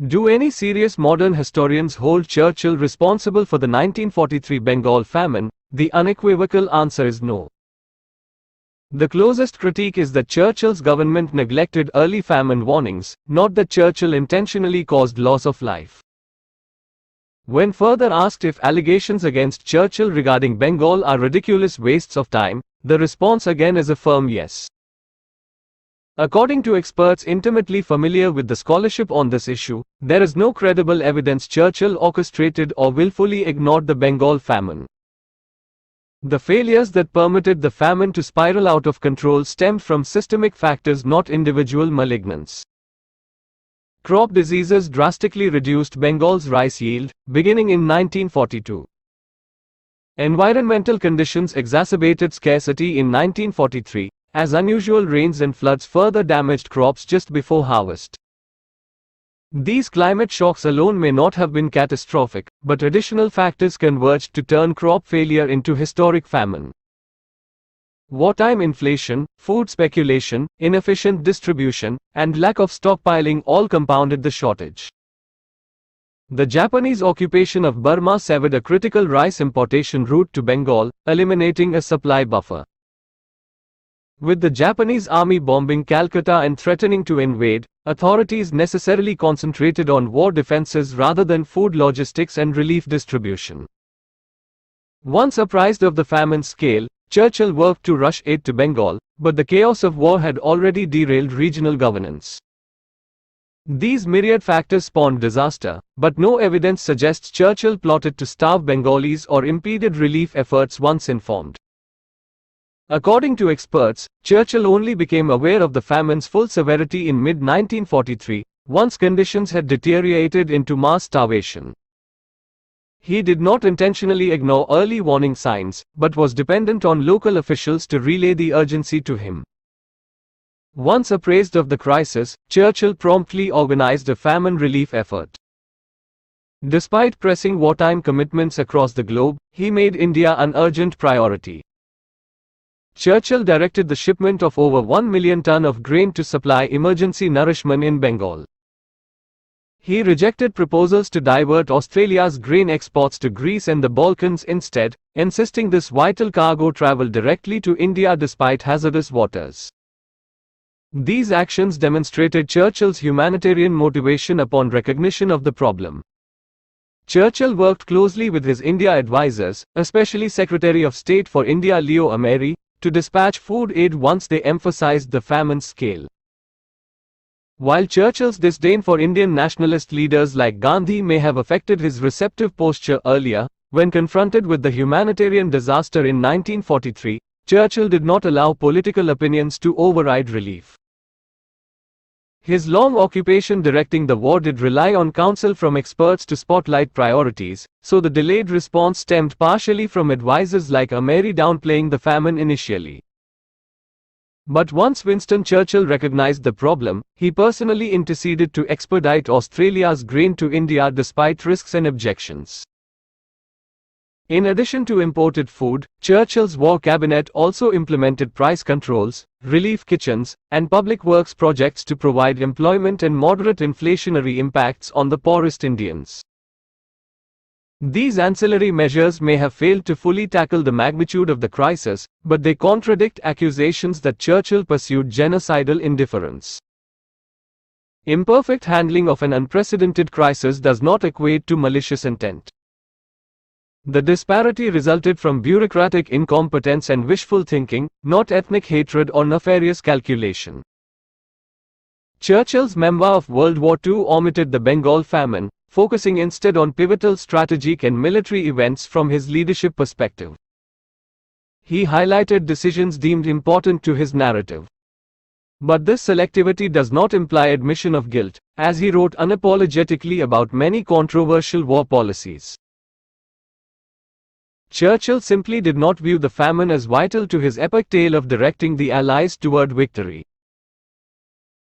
Do any serious modern historians hold Churchill responsible for the 1943 Bengal famine? The unequivocal answer is no. The closest critique is that Churchill's government neglected early famine warnings, not that Churchill intentionally caused loss of life. When further asked if allegations against Churchill regarding Bengal are ridiculous wastes of time, the response again is a firm yes. According to experts intimately familiar with the scholarship on this issue, there is no credible evidence Churchill orchestrated or willfully ignored the Bengal famine. The failures that permitted the famine to spiral out of control stemmed from systemic factors, not individual malignants. Crop diseases drastically reduced Bengal's rice yield, beginning in 1942. Environmental conditions exacerbated scarcity in 1943, as unusual rains and floods further damaged crops just before harvest. These climate shocks alone may not have been catastrophic, but additional factors converged to turn crop failure into historic famine. Wartime inflation, food speculation, inefficient distribution, and lack of stockpiling all compounded the shortage. The Japanese occupation of Burma severed a critical rice importation route to Bengal, eliminating a supply buffer. With the Japanese army bombing Calcutta and threatening to invade, authorities necessarily concentrated on war defenses rather than food logistics and relief distribution. Once apprised of the famine's scale, Churchill worked to rush aid to Bengal, but the chaos of war had already derailed regional governance. These myriad factors spawned disaster, but no evidence suggests Churchill plotted to starve Bengalis or impeded relief efforts once informed. According to experts, Churchill only became aware of the famine's full severity in mid-1943, once conditions had deteriorated into mass starvation. He did not intentionally ignore early warning signs, but was dependent on local officials to relay the urgency to him. Once appraised of the crisis, Churchill promptly organized a famine relief effort. Despite pressing wartime commitments across the globe, he made India an urgent priority. Churchill directed the shipment of over 1 million tons of grain to supply emergency nourishment in Bengal. He rejected proposals to divert Australia's grain exports to Greece and the Balkans instead, insisting this vital cargo travel directly to India despite hazardous waters. These actions demonstrated Churchill's humanitarian motivation upon recognition of the problem. Churchill worked closely with his India advisors, especially Secretary of State for India Leo Amery, to dispatch food aid once they emphasized the famine's scale. While Churchill's disdain for Indian nationalist leaders like Gandhi may have affected his receptive posture earlier, when confronted with the humanitarian disaster in 1943, Churchill did not allow political opinions to override relief. His long occupation directing the war did rely on counsel from experts to spotlight priorities, so the delayed response stemmed partially from advisors like Amery downplaying the famine initially. But once Winston Churchill recognized the problem, he personally interceded to expedite Australia's grain to India despite risks and objections. In addition to imported food, Churchill's war cabinet also implemented price controls, relief kitchens, and public works projects to provide employment and moderate inflationary impacts on the poorest Indians. These ancillary measures may have failed to fully tackle the magnitude of the crisis, but they contradict accusations that Churchill pursued genocidal indifference. Imperfect handling of an unprecedented crisis does not equate to malicious intent. The disparity resulted from bureaucratic incompetence and wishful thinking, not ethnic hatred or nefarious calculation. Churchill's memoir of World War II omitted the Bengal famine, focusing instead on pivotal strategic and military events from his leadership perspective. He highlighted decisions deemed important to his narrative. But this selectivity does not imply admission of guilt, as he wrote unapologetically about many controversial war policies. Churchill simply did not view the famine as vital to his epic tale of directing the Allies toward victory.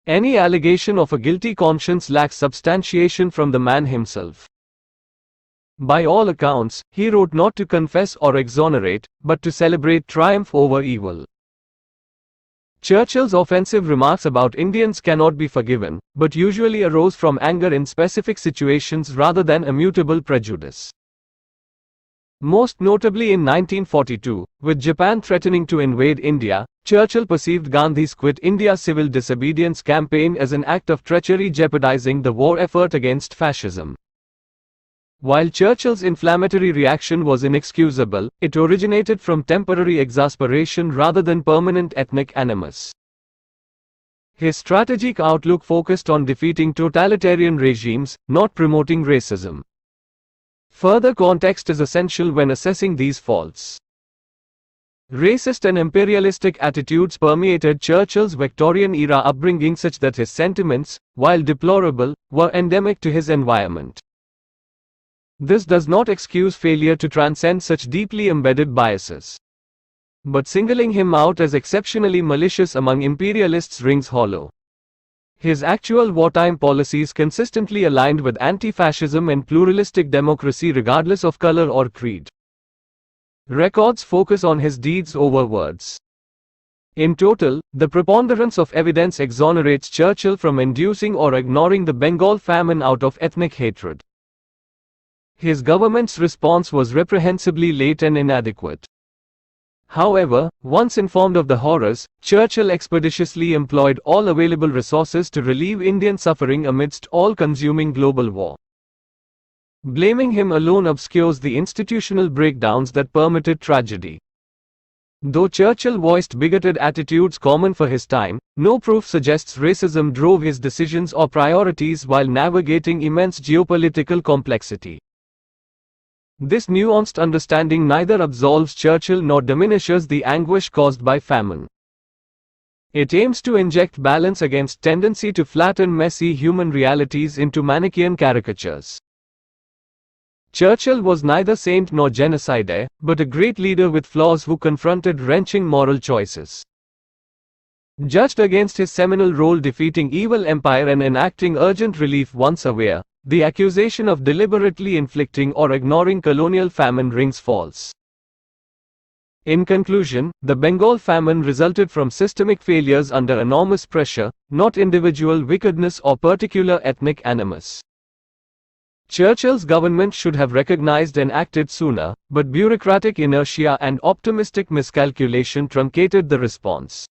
Any allegation of a guilty conscience lacks substantiation from the man himself. By all accounts, he wrote not to confess or exonerate, but to celebrate triumph over evil. Churchill's offensive remarks about Indians cannot be forgiven, but usually arose from anger in specific situations rather than immutable prejudice. Most notably in 1942, with Japan threatening to invade India, Churchill perceived Gandhi's Quit India civil disobedience campaign as an act of treachery jeopardizing the war effort against fascism. While Churchill's inflammatory reaction was inexcusable, it originated from temporary exasperation rather than permanent ethnic animus. His strategic outlook focused on defeating totalitarian regimes, not promoting racism. Further context is essential when assessing these faults. Racist and imperialistic attitudes permeated Churchill's Victorian-era upbringing such that his sentiments, while deplorable, were endemic to his environment. This does not excuse failure to transcend such deeply embedded biases. But singling him out as exceptionally malicious among imperialists rings hollow. His actual wartime policies consistently aligned with anti-fascism and pluralistic democracy regardless of color or creed. Records focus on his deeds over words. In total, the preponderance of evidence exonerates Churchill from inducing or ignoring the Bengal famine out of ethnic hatred. His government's response was reprehensibly late and inadequate. However, once informed of the horrors, Churchill expeditiously employed all available resources to relieve Indian suffering amidst all-consuming global war. Blaming him alone obscures the institutional breakdowns that permitted tragedy. Though Churchill voiced bigoted attitudes common for his time, no proof suggests racism drove his decisions or priorities while navigating immense geopolitical complexity. This nuanced understanding neither absolves Churchill nor diminishes the anguish caused by famine. It aims to inject balance against tendency to flatten messy human realities into Manichaean caricatures. Churchill was neither saint nor genocide, but a great leader with flaws who confronted wrenching moral choices. Judged against his seminal role defeating evil empire and enacting urgent relief once aware, the accusation of deliberately inflicting or ignoring colonial famine rings false. In conclusion, the Bengal famine resulted from systemic failures under enormous pressure, not individual wickedness or particular ethnic animus. Churchill's government should have recognized and acted sooner, but bureaucratic inertia and optimistic miscalculation truncated the response.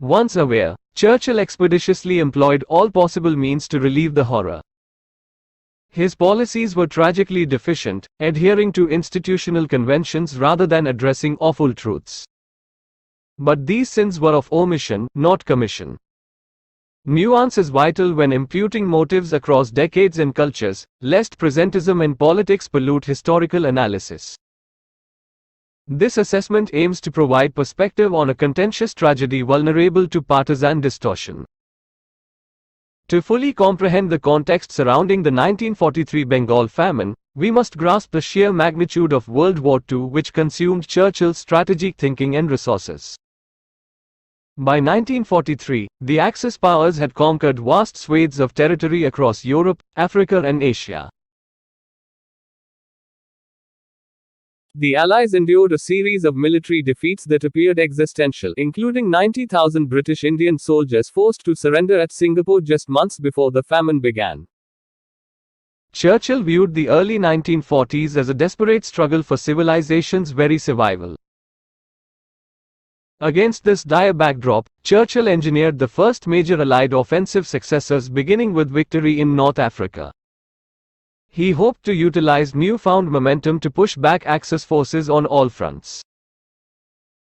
Once aware, Churchill expeditiously employed all possible means to relieve the horror. His policies were tragically deficient, adhering to institutional conventions rather than addressing awful truths. But these sins were of omission, not commission. Nuance is vital when imputing motives across decades and cultures, lest presentism in politics pollute historical analysis. This assessment aims to provide perspective on a contentious tragedy vulnerable to partisan distortion. To fully comprehend the context surrounding the 1943 Bengal famine, we must grasp the sheer magnitude of World War II, which consumed Churchill's strategic thinking and resources. By 1943, the Axis powers had conquered vast swathes of territory across Europe, Africa and Asia. The Allies endured a series of military defeats that appeared existential, including 90,000 British Indian soldiers forced to surrender at Singapore just months before the famine began. Churchill viewed the early 1940s as a desperate struggle for civilization's very survival. Against this dire backdrop, Churchill engineered the first major Allied offensive successes, beginning with victory in North Africa. He hoped to utilize newfound momentum to push back Axis forces on all fronts.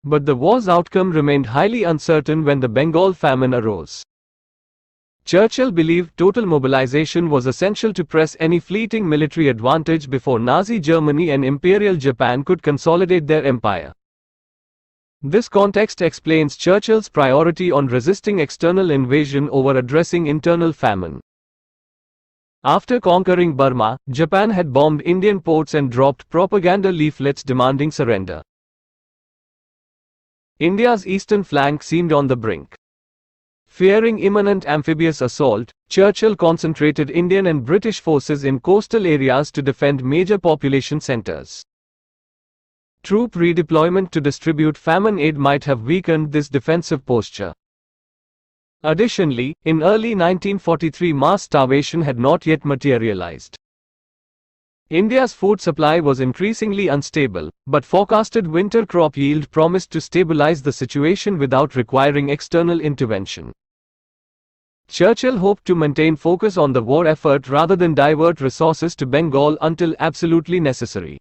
But the war's outcome remained highly uncertain when the Bengal famine arose. Churchill believed total mobilization was essential to press any fleeting military advantage before Nazi Germany and Imperial Japan could consolidate their empire. This context explains Churchill's priority on resisting external invasion over addressing internal famine. After conquering Burma, Japan had bombed Indian ports and dropped propaganda leaflets demanding surrender. India's eastern flank seemed on the brink. Fearing imminent amphibious assault, Churchill concentrated Indian and British forces in coastal areas to defend major population centers. Troop redeployment to distribute famine aid might have weakened this defensive posture. Additionally, in early 1943 mass starvation had not yet materialized. India's food supply was increasingly unstable, but forecasted winter crop yield promised to stabilize the situation without requiring external intervention. Churchill hoped to maintain focus on the war effort rather than divert resources to Bengal until absolutely necessary.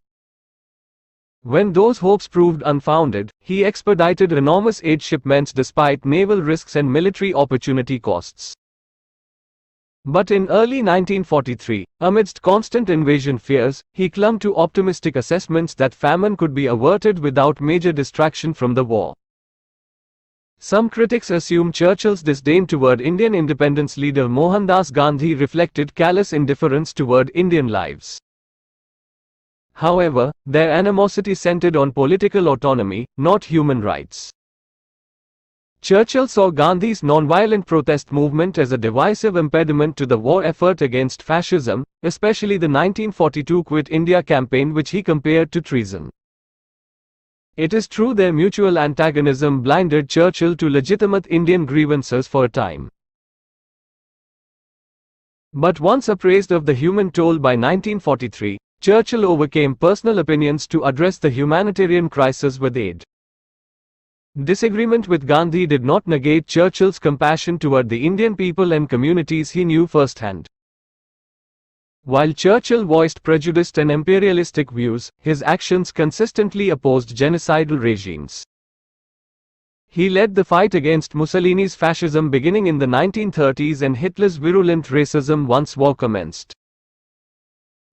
When those hopes proved unfounded, he expedited enormous aid shipments despite naval risks and military opportunity costs. But in early 1943, amidst constant invasion fears, he clung to optimistic assessments that famine could be averted without major distraction from the war. Some critics assume Churchill's disdain toward Indian independence leader Mohandas Gandhi reflected callous indifference toward Indian lives. However, their animosity centered on political autonomy, not human rights. Churchill saw Gandhi's nonviolent protest movement as a divisive impediment to the war effort against fascism, especially the 1942 Quit India campaign, which he compared to treason. It is true their mutual antagonism blinded Churchill to legitimate Indian grievances for a time. But once appraised of the human toll by 1943, Churchill overcame personal opinions to address the humanitarian crisis with aid. Disagreement with Gandhi did not negate Churchill's compassion toward the Indian people and communities he knew firsthand. While Churchill voiced prejudiced and imperialistic views, his actions consistently opposed genocidal regimes. He led the fight against Mussolini's fascism beginning in the 1930s and Hitler's virulent racism once war commenced.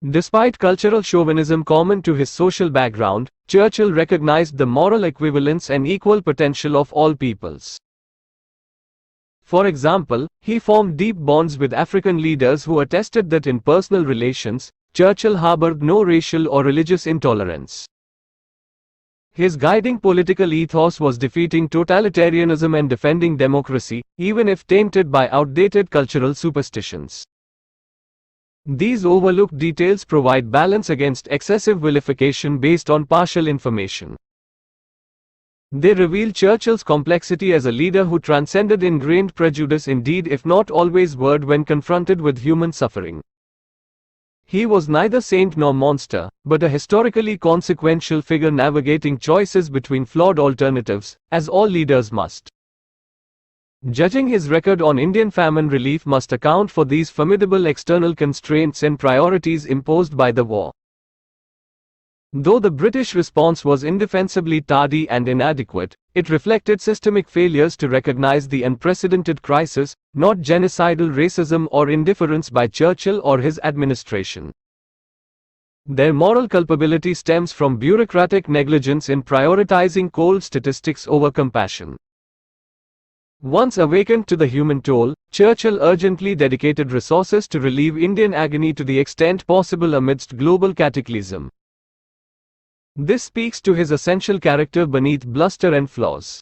Despite cultural chauvinism common to his social background, Churchill recognized the moral equivalence and equal potential of all peoples. For example, he formed deep bonds with African leaders who attested that in personal relations, Churchill harbored no racial or religious intolerance. His guiding political ethos was defeating totalitarianism and defending democracy, even if tainted by outdated cultural superstitions. These overlooked details provide balance against excessive vilification based on partial information. They reveal Churchill's complexity as a leader who transcended ingrained prejudice in deed if not always word when confronted with human suffering. He was neither saint nor monster, but a historically consequential figure navigating choices between flawed alternatives, as all leaders must. Judging his record on Indian famine relief must account for these formidable external constraints and priorities imposed by the war. Though the British response was indefensibly tardy and inadequate, it reflected systemic failures to recognize the unprecedented crisis, not genocidal racism or indifference by Churchill or his administration. Their moral culpability stems from bureaucratic negligence in prioritizing cold statistics over compassion. Once awakened to the human toll, Churchill urgently dedicated resources to relieve Indian agony to the extent possible amidst global cataclysm. This speaks to his essential character beneath bluster and flaws.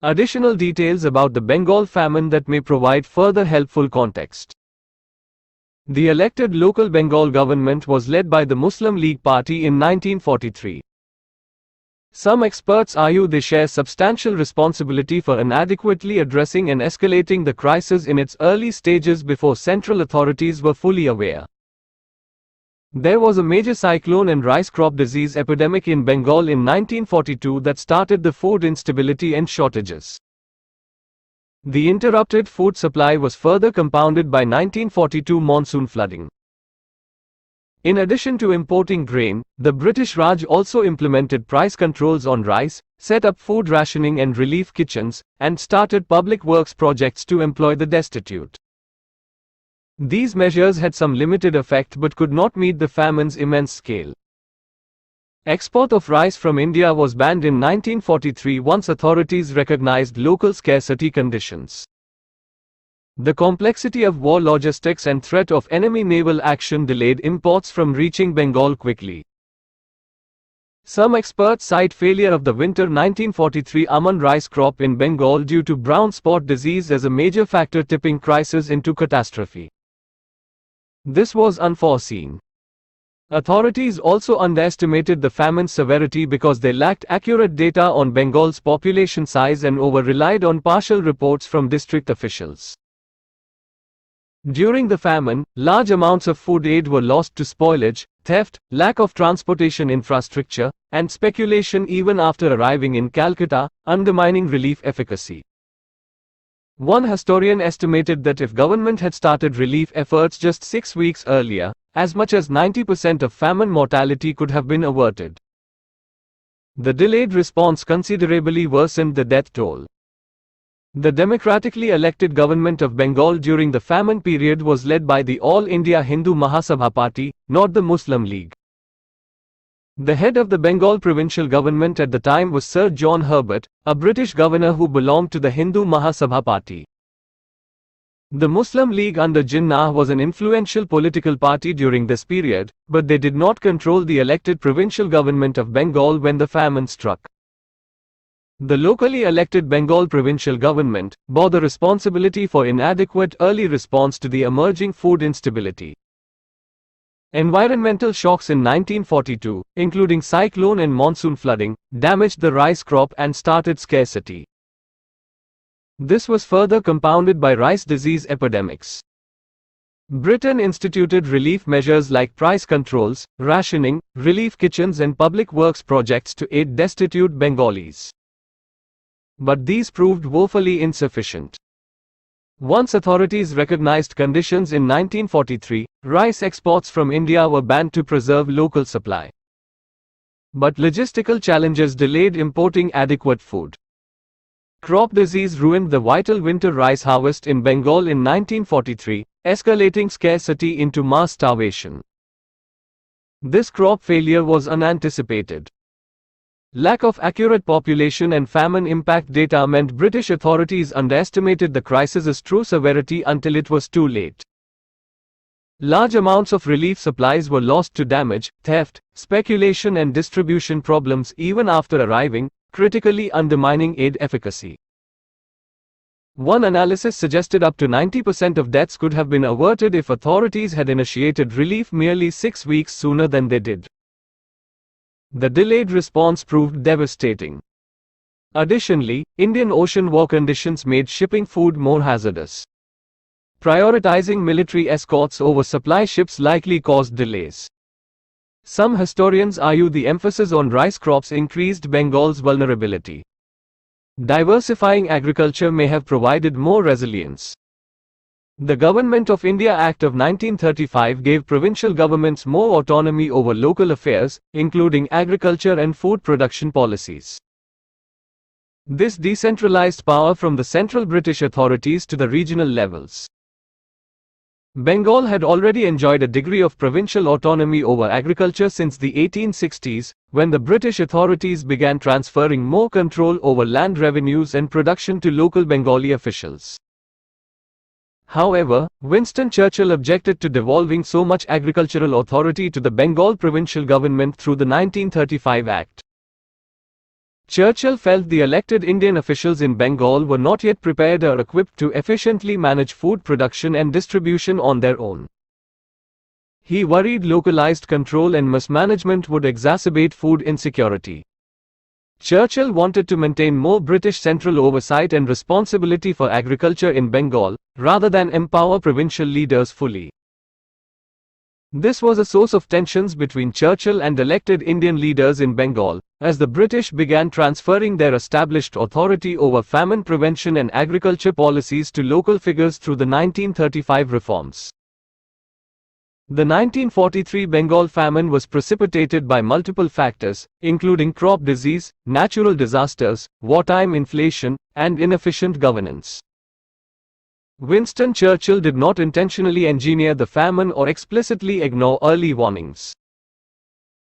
Additional details about the Bengal famine that may provide further helpful context. The elected local Bengal government was led by the Muslim League Party in 1943. Some experts argue they share substantial responsibility for inadequately addressing and escalating the crisis in its early stages before central authorities were fully aware. There was a major cyclone and rice crop disease epidemic in Bengal in 1942 that started the food instability and shortages. The interrupted food supply was further compounded by 1942 monsoon flooding. In addition to importing grain, the British Raj also implemented price controls on rice, set up food rationing and relief kitchens, and started public works projects to employ the destitute. These measures had some limited effect but could not meet the famine's immense scale. Export of rice from India was banned in 1943 once authorities recognized local scarcity conditions. The complexity of war logistics and threat of enemy naval action delayed imports from reaching Bengal quickly. Some experts cite failure of the winter 1943 almond rice crop in Bengal due to brown spot disease as a major factor tipping crisis into catastrophe. This was unforeseen. Authorities also underestimated the famine's severity because they lacked accurate data on Bengal's population size and over-relied on partial reports from district officials. During the famine, large amounts of food aid were lost to spoilage, theft, lack of transportation infrastructure, and speculation even after arriving in Calcutta, undermining relief efficacy. One historian estimated that if government had started relief efforts just 6 weeks earlier, as much as 90% of famine mortality could have been averted. The delayed response considerably worsened the death toll. The democratically elected government of Bengal during the famine period was led by the All India Hindu Mahasabha Party, not the Muslim League. The head of the Bengal provincial government at the time was Sir John Herbert, a British governor who belonged to the Hindu Mahasabha Party. The Muslim League under Jinnah was an influential political party during this period, but they did not control the elected provincial government of Bengal when the famine struck. The locally elected Bengal provincial government bore the responsibility for inadequate early response to the emerging food instability. Environmental shocks in 1942, including cyclone and monsoon flooding, damaged the rice crop and started scarcity. This was further compounded by rice disease epidemics. Britain instituted relief measures like price controls, rationing, relief kitchens and public works projects to aid destitute Bengalis. But these proved woefully insufficient. Once authorities recognized conditions in 1943, rice exports from India were banned to preserve local supply. But logistical challenges delayed importing adequate food. Crop disease ruined the vital winter rice harvest in Bengal in 1943, escalating scarcity into mass starvation. This crop failure was unanticipated. Lack of accurate population and famine impact data meant British authorities underestimated the crisis's true severity until it was too late. Large amounts of relief supplies were lost to damage, theft, speculation and distribution problems even after arriving, critically undermining aid efficacy. One analysis suggested up to 90% of deaths could have been averted if authorities had initiated relief merely 6 weeks sooner than they did. The delayed response proved devastating. Additionally, Indian Ocean war conditions made shipping food more hazardous. Prioritizing military escorts over supply ships likely caused delays. Some historians argue the emphasis on rice crops increased Bengal's vulnerability. Diversifying agriculture may have provided more resilience. The Government of India Act of 1935 gave provincial governments more autonomy over local affairs, including agriculture and food production policies. This decentralized power from the central British authorities to the regional levels. Bengal had already enjoyed a degree of provincial autonomy over agriculture since the 1860s, when the British authorities began transferring more control over land revenues and production to local Bengali officials. However, Winston Churchill objected to devolving so much agricultural authority to the Bengal provincial government through the 1935 Act. Churchill felt the elected Indian officials in Bengal were not yet prepared or equipped to efficiently manage food production and distribution on their own. He worried localized control and mismanagement would exacerbate food insecurity. Churchill wanted to maintain more British central oversight and responsibility for agriculture in Bengal, rather than empower provincial leaders fully. This was a source of tensions between Churchill and elected Indian leaders in Bengal, as the British began transferring their established authority over famine prevention and agriculture policies to local figures through the 1935 reforms. The 1943 Bengal famine was precipitated by multiple factors, including crop disease, natural disasters, wartime inflation, and inefficient governance. Winston Churchill did not intentionally engineer the famine or explicitly ignore early warnings.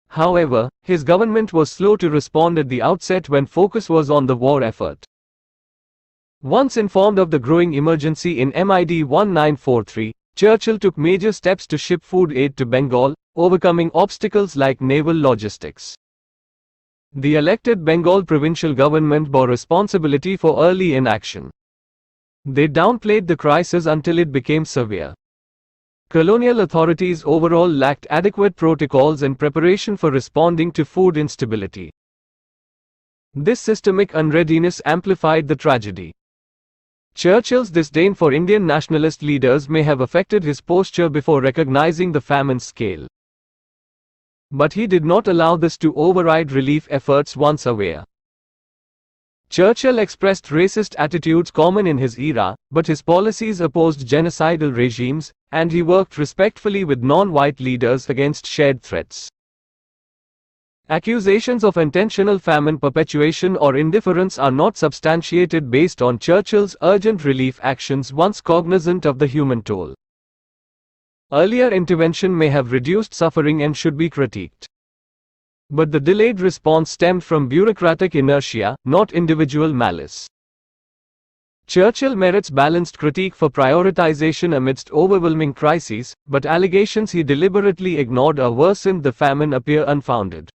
However, his government was slow to respond at the outset when focus was on the war effort. Once informed of the growing emergency in MID 1943, Churchill took major steps to ship food aid to Bengal, overcoming obstacles like naval logistics. The elected Bengal provincial government bore responsibility for early inaction. They downplayed the crisis until it became severe. Colonial authorities overall lacked adequate protocols and preparation for responding to food instability. This systemic unreadiness amplified the tragedy. Churchill's disdain for Indian nationalist leaders may have affected his posture before recognizing the famine's scale. But he did not allow this to override relief efforts once aware. Churchill expressed racist attitudes common in his era, but his policies opposed genocidal regimes, and he worked respectfully with non-white leaders against shared threats. Accusations of intentional famine perpetuation or indifference are not substantiated based on Churchill's urgent relief actions once cognizant of the human toll. Earlier intervention may have reduced suffering and should be critiqued. But the delayed response stemmed from bureaucratic inertia, not individual malice. Churchill merits balanced critique for prioritization amidst overwhelming crises, but allegations he deliberately ignored or worsened the famine appear unfounded.